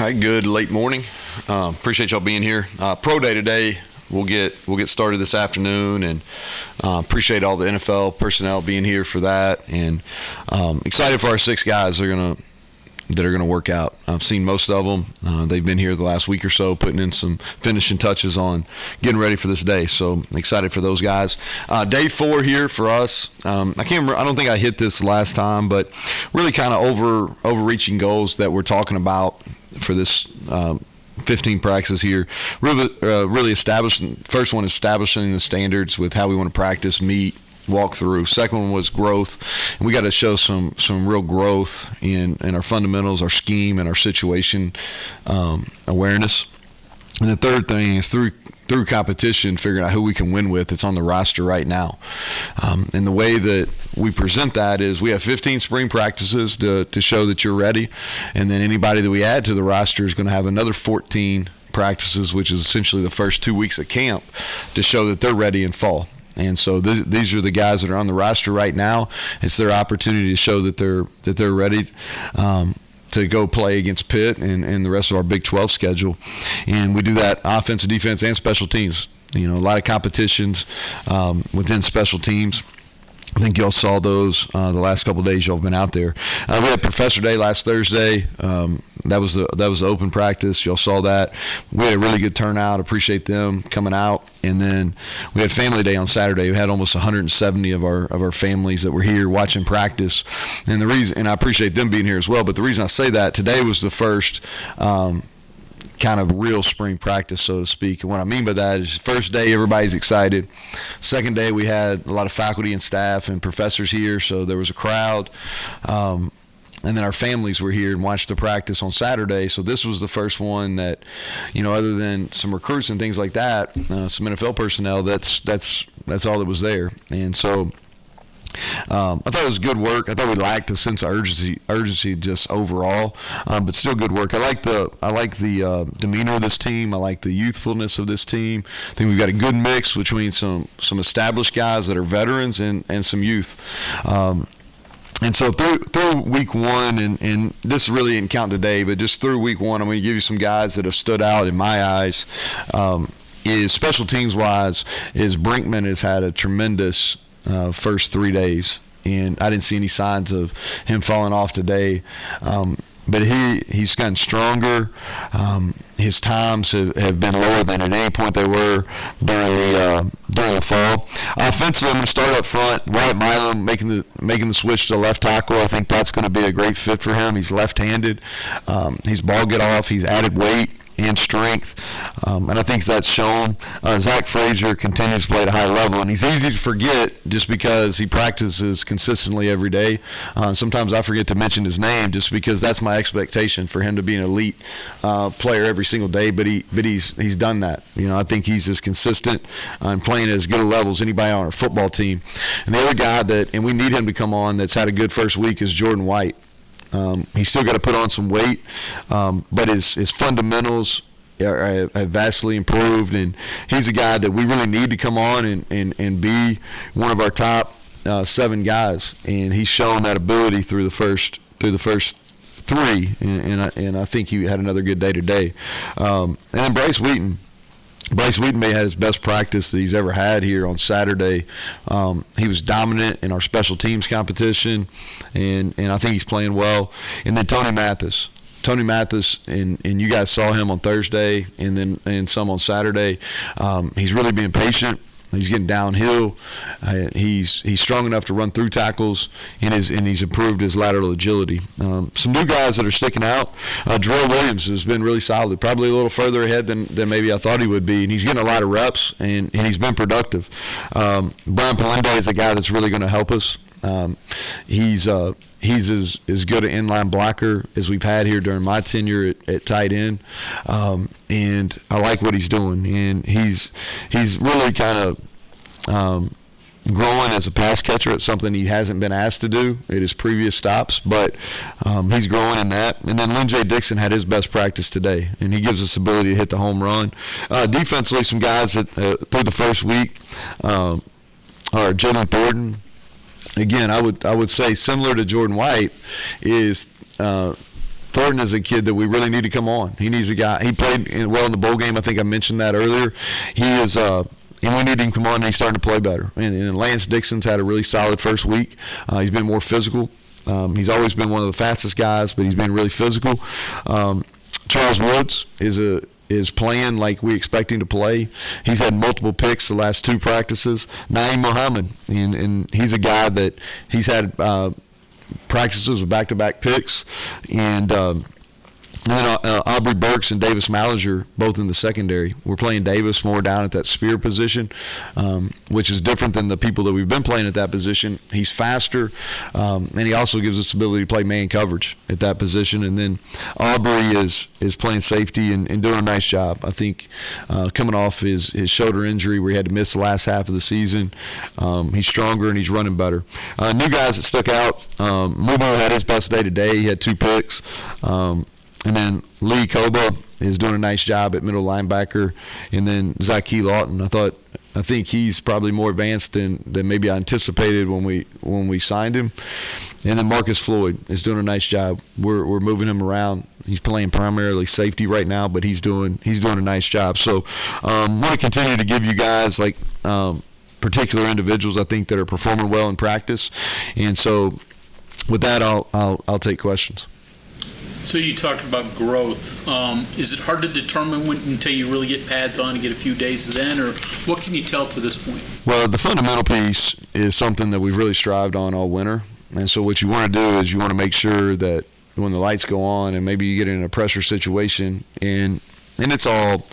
Hi, good late morning. Appreciate y'all being here. Pro day today. We'll get started this afternoon, and appreciate all the NFL personnel being here for that. And excited for our 6 guys that are gonna work out. I've seen most of them. They've been here the last week or so, putting in some finishing touches on getting ready for this day. So excited for those guys. Day 4 here for us. I can't remember. I don't think I hit this last time, but really kind of overreaching goals that we're talking about for this 15 practices here. Really establishing. First one, establishing the standards with how we want to practice, meet, walk through. Second one was growth, and we got to show some real growth in our fundamentals, our scheme, and our situation awareness. And the third thing is through competition, figuring out who we can win with. It's on the roster right now. And the way that we present that is we have 15 spring practices to show that you're ready. And then anybody that we add to the roster is going to have another 14 practices, which is essentially the first 2 weeks of camp, to show that they're ready in fall. And so these are the guys that are on the roster right now. It's their opportunity to show that they're ready to go play against Pitt and the rest of our Big 12 schedule. And we do that offense, defense, and special teams. You know, a lot of competitions within special teams. I think y'all saw those the last couple of days y'all have been out there. We had Professor Day last Thursday. That was the open practice. Y'all saw that. We had a really good turnout. Appreciate them coming out. And then we had Family Day on Saturday. We had almost 170 of our families that were here watching practice. And the reason, and I appreciate them being here as well. But the reason I say that, today was the first kind of real spring practice, so to speak. And what I mean by that is first day, everybody's excited. Second day, we had a lot of faculty and staff and professors here, so there was a crowd. And then our families were here and watched the practice on Saturday. So this was the first one that, you know, other than some recruits and things like that, some NFL personnel, that's all that was there. And so I thought it was good work. I thought we lacked a sense of urgency just overall, but still good work. I like the demeanor of this team. I like the youthfulness of this team. I think we've got a good mix between some established guys that are veterans and some youth. And so through week 1, and this really didn't count today, but just through week 1, I'm going to give you some guys that have stood out in my eyes. Is special teams wise, is Brinkman has had a tremendous first 3 days, and I didn't see any signs of him falling off today. But he's gotten stronger. His times have been lower than at any point they were during the fall. Offensively, I'm going to start up front. Wyatt Milam making the switch to left tackle. I think that's going to be a great fit for him. He's left-handed. He's ball get off. He's added weight and strength, and I think that's shown. Zach Frazier continues to play at a high level, and he's easy to forget just because he practices consistently every day. Sometimes I forget to mention his name just because that's my expectation for him to be an elite player every single day, but he's done that. You know, I think he's as consistent and playing at as good a level as anybody on our football team. And the other guy and we need him to come on that's had a good first week is Jordan White. He's still got to put on some weight, but his fundamentals have vastly improved, and he's a guy that we really need to come on and be one of our top 7 guys. And he's shown that ability through the first 3, and I think he had another good day today. And then Bryce Wheaton may have his best practice that he's ever had here on Saturday. He was dominant in our special teams competition, and I think he's playing well. And then Tony Mathis, and you guys saw him on Thursday and some on Saturday. He's really being patient. He's getting downhill. He's strong enough to run through tackles, and he's improved his lateral agility. Some new guys that are sticking out. Jarrell Williams has been really solid, probably a little further ahead than maybe I thought he would be, and he's getting a lot of reps, and he's been productive. Brian Palende is a guy that's really going to help us. He's as good an inline blocker as we've had here during my tenure at tight end, and I like what he's doing. And he's really kind of growing as a pass catcher. It's something he hasn't been asked to do at his previous stops, but he's growing in that. And then Lynn J. Dixon had his best practice today, and he gives us the ability to hit the home run. Defensively, some guys that through the first week are Jalen Thornton. Again, I would say similar to Jordan White is Thornton is a kid that we really need to come on. He needs a guy. He played well in the bowl game. I think I mentioned that earlier. He is and we need him to come on, and he's starting to play better. And Lance Dixon's had a really solid first week. He's been more physical. He's always been one of the fastest guys, but he's been really physical. Charles Woods is playing like we expect him to play. He's had multiple picks the last 2 practices. Naeem Muhammad, and he's a guy that he's had practices with back-to-back picks. And then Aubrey Burks and Davis Malinger, both in the secondary. We're playing Davis more down at that spear position, which is different than the people that we've been playing at that position. He's faster, and he also gives us the ability to play man coverage at that position. And then Aubrey is playing safety and doing a nice job. I think coming off his shoulder injury where he had to miss the last half of the season, he's stronger and he's running better. New guys that stuck out, Mubo had his best day today. He had 2 picks. And then Lee Koba is doing a nice job at middle linebacker. And then Zaki Lawton, I think he's probably more advanced than maybe I anticipated when we signed him. And then Marcus Floyd is doing a nice job. We're moving him around. He's playing primarily safety right now, but he's doing a nice job. So I want to continue to give you guys like particular individuals I think that are performing well in practice. And so with that, I'll take questions. So you talked about growth. Is it hard to determine until you really get pads on and get a few days then, or what can you tell to this point? Well, the fundamental piece is something that we've really strived on all winter. And so what you want to do is you want to make sure that when the lights go on and maybe you get in a pressure situation, and it's all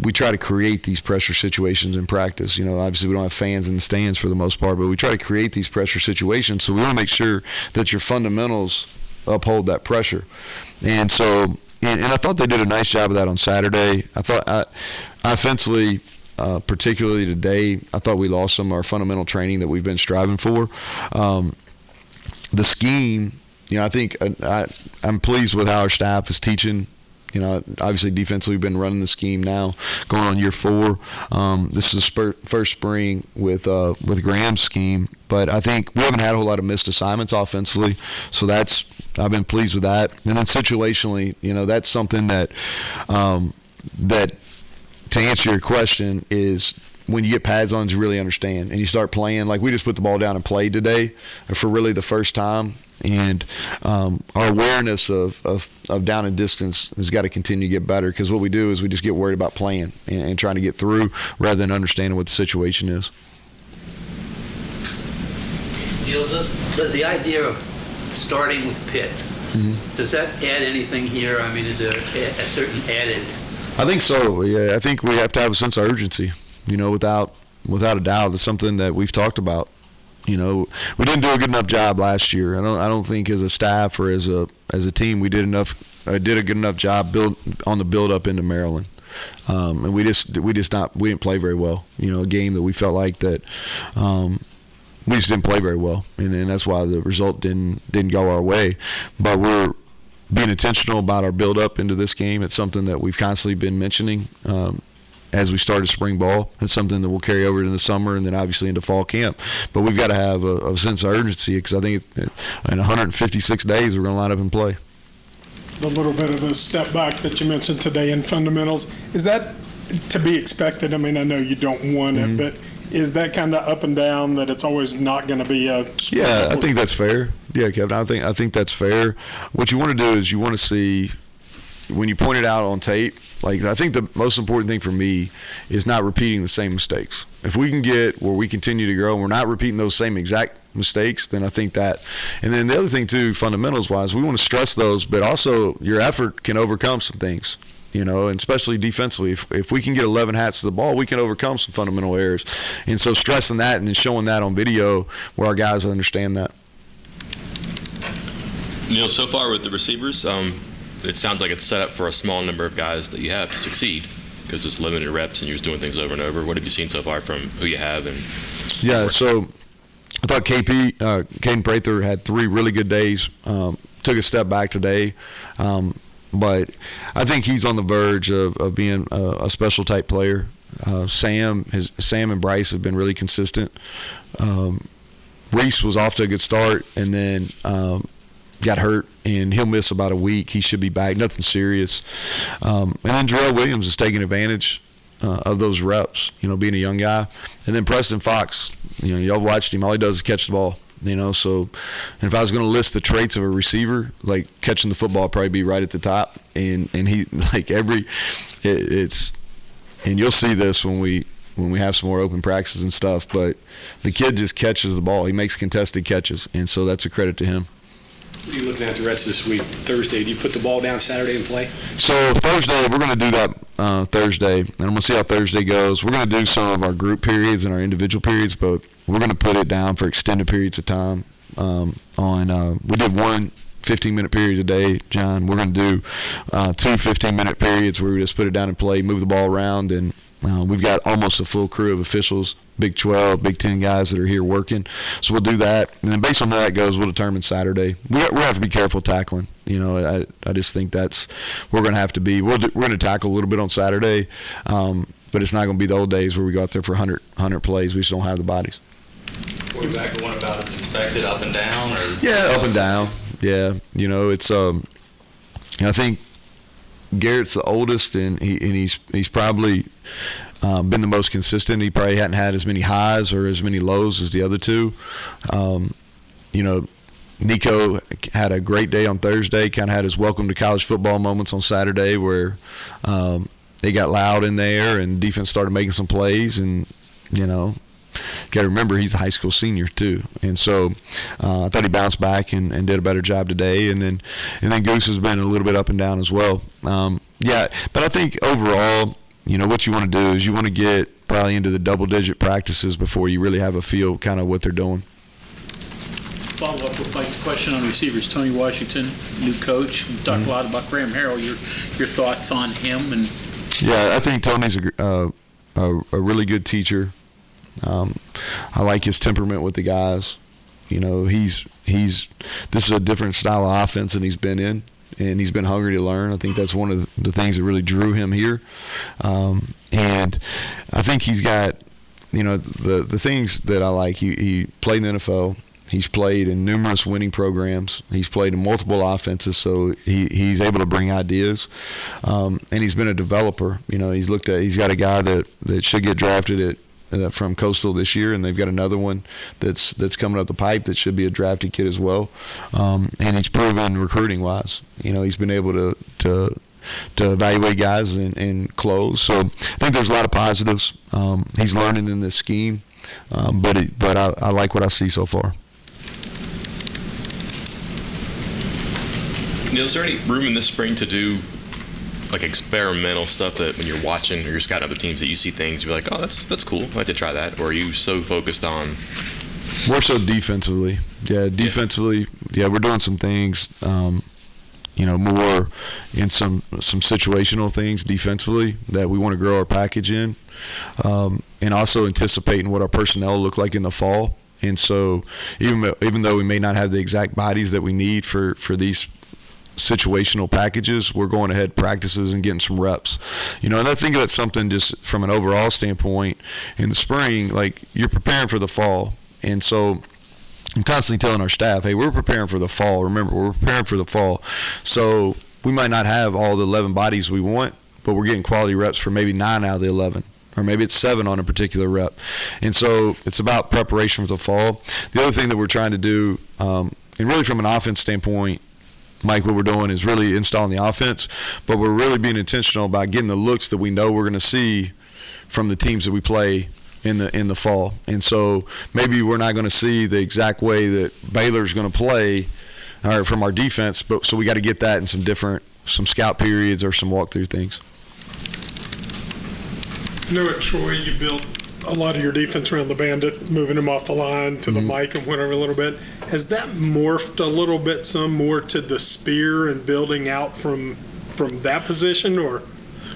we try to create these pressure situations in practice. Obviously we don't have fans in the stands for the most part, but we try to create these pressure situations. So we want to make sure that your fundamentals uphold that pressure. And so, and I thought they did a nice job of that on Saturday. I thought offensively, particularly today, I thought we lost some of our fundamental training that we've been striving for. The scheme, I think I'm pleased with how our staff is teaching. Obviously defensively we've been running the scheme now, going on year 4. This is the first spring with Graham's scheme, but I think we haven't had a whole lot of missed assignments offensively, so I've been pleased with that. And then situationally, that's something that to answer your question is when you get pads on, you really understand and you start playing. Like we just put the ball down and played today for really the first time. And our awareness of down and distance has got to continue to get better, because what we do is we just get worried about playing and trying to get through rather than understanding what the situation is. Neal, does the idea of starting with Pitt, does that add anything here? I mean, is there a certain added? I think so. Yeah, I think we have to have a sense of urgency. Without a doubt, it's something that we've talked about. We didn't do a good enough job last year. I don't think as a staff or as a team we did a good enough job on the build up into Maryland. And we didn't play very well. A game that we felt like that we just didn't play very well, and that's why the result didn't go our way. But we're being intentional about our build up into this game. It's something that we've constantly been mentioning. As we started spring ball, it's something that we'll carry over in the summer and then obviously into fall camp. But we've got to have a sense of urgency, because I think in 156 days we're going to line up and play. The little bit of a step back that you mentioned today in fundamentals, is that to be expected? I mean, I know you don't want it, but is that kind of up and down, that it's always not going to be a? Yeah, I think that's fair. Yeah, Kevin, I think that's fair. What you want to do is you want to see, when you point it out on tape, like I think the most important thing for me is not repeating the same mistakes. If we can get where we continue to grow and we're not repeating those same exact mistakes, then I think that. And then the other thing too, fundamentals wise, we want to stress those, but also your effort can overcome some things. And especially defensively. If we can get 11 hats to the ball, we can overcome some fundamental errors. And so stressing that and then showing that on video where our guys understand that. Neal, so far with the receivers, it sounds like it's set up for a small number of guys that you have to succeed, because it's limited reps and you're just doing things over and over. What have you seen so far from who you have? Yeah, so I thought Caden Prather had 3 really good days. Took a step back today. But I think he's on the verge of being a special type player. Sam and Bryce have been really consistent. Reese was off to a good start, and then got hurt, and he'll miss about a week. He should be back. Nothing serious. And then Jarrell Williams is taking advantage of those reps, being a young guy. And then Preston Fox, y'all watched him. All he does is catch the ball. So and if I was going to list the traits of a receiver, like catching the football, I'd probably be right at the top. And he and you'll see this when we have some more open practices and stuff. But the kid just catches the ball. He makes contested catches, and so that's a credit to him. What are you looking at the rest of this week? Thursday, do you put the ball down Saturday and play? So Thursday, we're going to do that Thursday, and I'm going to see how Thursday goes. We're going to do some of our group periods and our individual periods, but we're going to put it down for extended periods of time. We did one 15-minute period a day, John. We're going to do 2 15-minute periods where we just put it down and play, move the ball around, and we've got almost a full crew of officials, Big 12, Big 10 guys that are here working. So we'll do that. And then based on how that goes, we'll determine Saturday. We have to be careful tackling. I just think that's where we're going to have to be. We're going to tackle a little bit on Saturday, but it's not going to be the old days where we go out there for 100 plays. We just don't have the bodies. Quarterback going about as expected, up and down? Or Yeah, up and down. Yeah. It's I think Garrett's the oldest, and he's probably been the most consistent. He probably hadn't had as many highs or as many lows as the other two. Nico had a great day on Thursday, kind of had his welcome to college football moments on Saturday where they got loud in there and defense started making some plays, and got to remember he's a high school senior too, and so I thought he bounced back and did a better job today. And then Goose has been a little bit up and down as well. But I think overall, what you want to do is you want to get probably into the double-digit practices before you really have a feel kind of what they're doing. Follow up with Mike's question on receivers. Tony Washington, new coach. We've talked a lot about Graham Harrell. Your thoughts on him? And I think Tony's a really good teacher. I like his temperament with the guys. This is a different style of offense than he's been in, and he's been hungry to learn. I think that's one of the things that really drew him here. And I think he's got, the things that I like. He played in the NFL. He's played in numerous winning programs. He's played in multiple offenses, so he's able to bring ideas. And he's been a developer. He's got a guy that should get drafted from Coastal this year, and they've got another one that's coming up the pipe that should be a drafted kid as well. And he's proven recruiting wise. He's been able to evaluate guys and close. So I think there's a lot of positives. He's learning in this scheme, but I like what I see so far. Neal, is there any room in this spring to do like experimental stuff that when you're watching or you're scouting other teams that you see things you're like, oh, that's cool, I'd like to try that? Or are you so focused on more so defensively? Defensively, we're doing some things, more in some situational things defensively that we want to grow our package in, and also anticipating what our personnel look like in the fall. And so even though we may not have the exact bodies that we need for these situational packages, we're going ahead practices and getting some reps. And I think that's something just from an overall standpoint in the spring, like you're preparing for the fall. And so I'm constantly telling our staff, hey, we're preparing for the fall. Remember, we're preparing for the fall. So we might not have all the 11 bodies we want, but we're getting quality reps for maybe 9 out of the 11. Or maybe it's 7 on a particular rep. And so it's about preparation for the fall. The other thing that we're trying to do, and really from an offense standpoint, Mike, what we're doing is really installing the offense, but we're really being intentional about getting the looks that we know we're going to see from the teams that we play in the fall. And so maybe we're not going to see the exact way that Baylor's going to play from our defense, but so we got to get that in some scout periods or some walkthrough things. I know at Troy you built a lot of your defense around the bandit, moving him off the line to the mic and whatever a little bit. Has that morphed a little bit some more to the spear and building out from that position, or?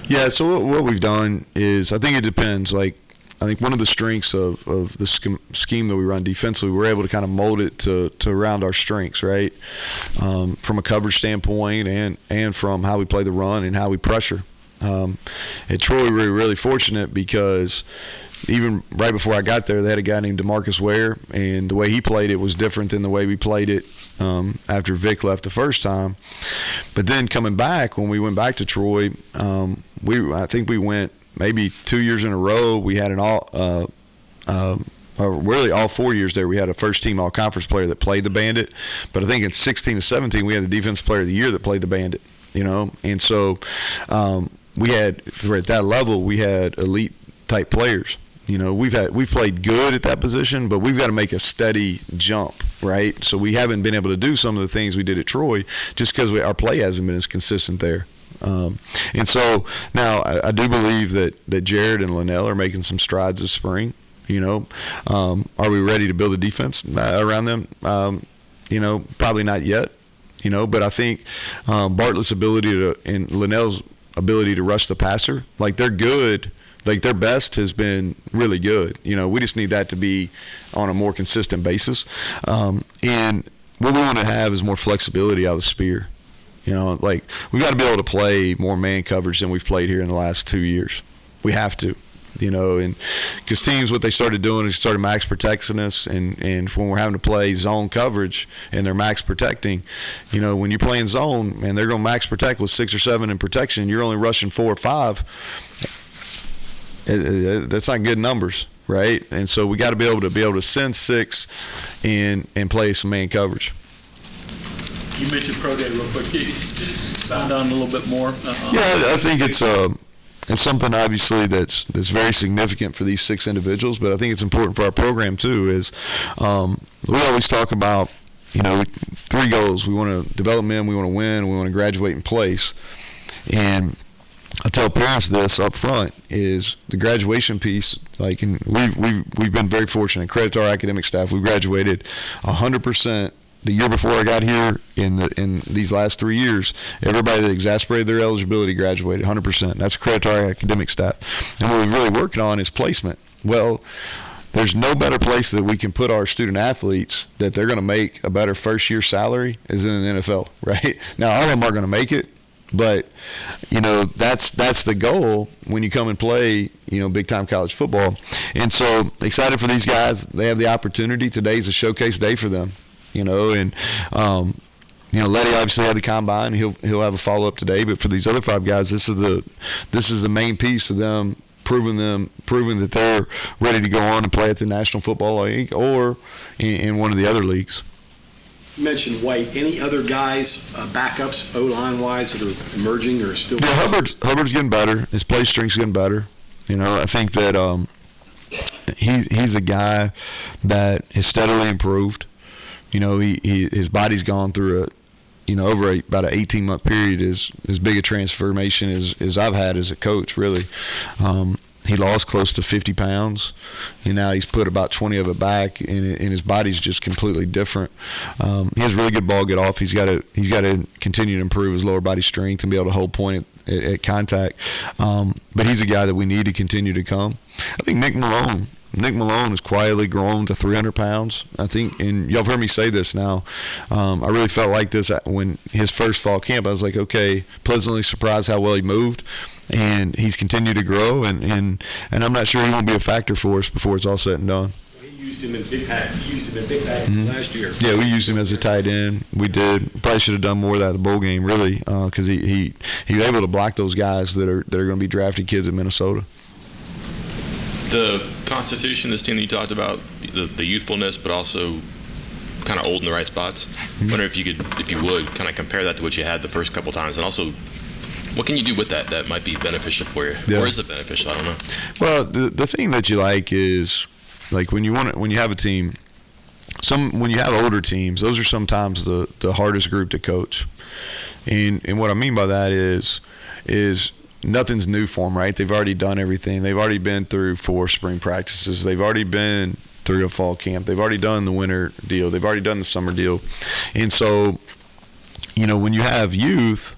Yeah, so what we've done is, I think it depends. Like, I think one of the strengths of the scheme that we run defensively, we're able to kind of mold it to around our strengths, right? From a coverage standpoint and from how we play the run and how we pressure. At Troy, we were really fortunate because even right before I got there, they had a guy named DeMarcus Ware, and the way he played it was different than the way we played it after Vic left the first time. But then coming back, when we went back to Troy, I think we went maybe 2 years in a row. We had really all 4 years there, we had a first-team all-conference player that played the Bandit. But I think in 16 to 17, we had the defensive player of the year that played the Bandit. And so we had, at that level, we had elite-type players. We've played good at that position, but we've got to make a steady jump, right? So we haven't been able to do some of the things we did at Troy just because our play hasn't been as consistent there. And so now I do believe that Jared and Linnell are making some strides this spring. Are we ready to build a defense around them? Probably not yet. But I think Bartlett's ability and Linnell's ability to rush the passer, like they're good. Like their best has been really good. We just need that to be on a more consistent basis. And what we want to have is more flexibility out of the spear. Like we got to be able to play more man coverage than we've played here in the last 2 years. We have to. And because teams, what they started doing is started max protecting us, and when we're having to play zone coverage and they're max protecting, when you're playing zone and they're going to max protect with 6 or 7 in protection, you're only rushing 4 or 5. That's not good numbers, right? And so we got to be able to send 6 and play some man coverage. You mentioned pro day real quick. Can you expound on a little bit more? Yeah, I think it's something obviously that's very significant for these 6 individuals, but I think it's important for our program too. Is we always talk about 3 goals. We want to develop men, we want to win, we want to graduate in place. And I tell parents this up front is the graduation piece. Like, and we've been very fortunate. Credit to our academic staff. We graduated 100%. The year before I got here, in these last 3 years, everybody that exasperated their eligibility graduated 100%. That's a credit to our academic staff. And what we're really working on is placement. Well, there's no better place that we can put our student athletes that they're going to make a better first-year salary is in the NFL, right? Now, all of them aren't going to make it, but that's the goal when you come and play big-time college football. And so excited for these guys. They have the opportunity. Today's a showcase day for them. Letty obviously had the combine. He'll have a follow up today. But for these other 5 guys, this is the main piece of them proving that they're ready to go on and play at the National Football League or in one of the other leagues. You mentioned White. Any other guys, backups, O-line wise, that are emerging or still? Yeah, Hubbard's getting better. His play strength's getting better. I think that he's a guy that has steadily improved. His body's gone through over about an 18-month period as big a transformation as I've had as a coach, really. He lost close to 50 pounds, and now he's put about 20 of it back, and his body's just completely different. He has really good ball get off. He's got to continue to improve his lower body strength and be able to hold point at contact. But he's a guy that we need to continue to come. I think Nick Malone has quietly grown to 300 pounds. I think, and y'all have heard me say this now, I really felt like this when his first fall camp. I was like, okay, pleasantly surprised how well he moved, and he's continued to grow, and I'm not sure he won't be a factor for us before it's all said and done. He used him in big pack. Last year. Yeah, we used him as a tight end. We did. Probably should have done more of that at the bowl game, really, because he was able to block those guys that are going to be drafted kids in Minnesota. The constitution, this team that you talked about, the youthfulness, but also kind of old in the right spots. I wonder if you would, kind of compare that to what you had the first couple times, and also what can you do with that might be beneficial for you, or is it beneficial? I don't know. Well, the thing that you like is like when you have a team. When you have older teams, those are sometimes the hardest group to coach, and what I mean by that is nothing's new for them, right? They've already done everything. They've already been through 4 spring practices. They've already been through a fall camp. They've already done the winter deal. They've already done the summer deal. And so, when you have youth,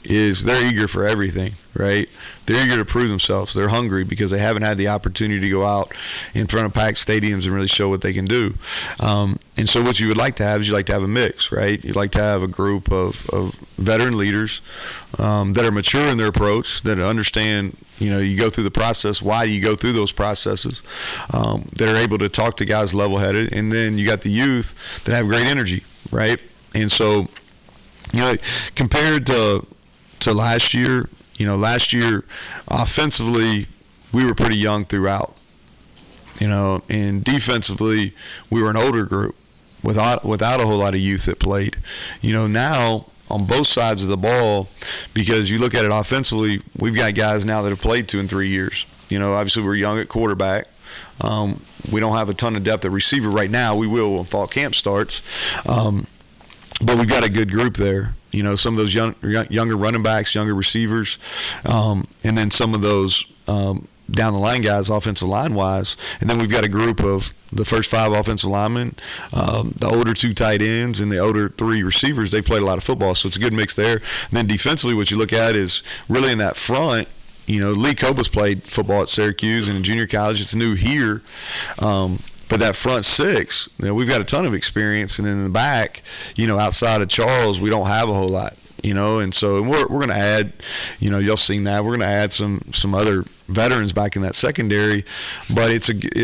they're eager for everything, right? They're eager to prove themselves. They're hungry because they haven't had the opportunity to go out in front of packed stadiums and really show what they can do. And so what you would like to have is you like to have a mix, right? You'd like to have a group of veteran leaders that are mature in their approach, that understand, you go through the process. Why do you go through those processes? That are able to talk to guys level-headed. And then you got the youth that have great energy, right? And so, compared to last year, offensively, we were pretty young throughout. And defensively, we were an older group without a whole lot of youth that played. Now on both sides of the ball, because you look at it offensively, we've got guys now that have played 2 and 3 years. Obviously we're young at quarterback. We don't have a ton of depth at receiver right now. We will when fall camp starts. But we've got a good group there. Some of those younger running backs, younger receivers, and then some of those down the line guys, offensive line wise, and then we've got a group of the first 5 offensive linemen, the older 2 tight ends, and the older 3 receivers. They played a lot of football, so it's a good mix there. And then defensively, what you look at is really in that front. Lee Coba's played football at Syracuse and in junior college. It's new here. But that front 6, we've got a ton of experience, and then in the back, outside of Charles, we don't have a whole lot. And so we're going to add, y'all seen that. We're going to add some other veterans back in that secondary, but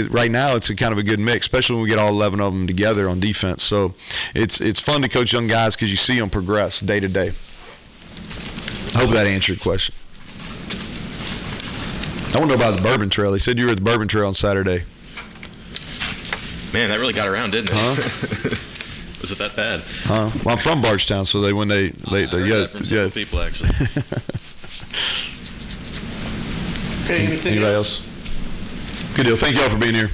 right now it's a kind of a good mix, especially when we get all 11 of them together on defense. So it's fun to coach young guys because you see them progress day to day. I hope that answered your question. I want to know about the Bourbon Trail. They said you were at the Bourbon Trail on Saturday. Man, that really got around, didn't it? Huh? Was it that bad? Well, I'm from Bardstown, so they I heard that from several people, actually. Okay, anything Anybody else? else? Good deal. Thank y'all for being here.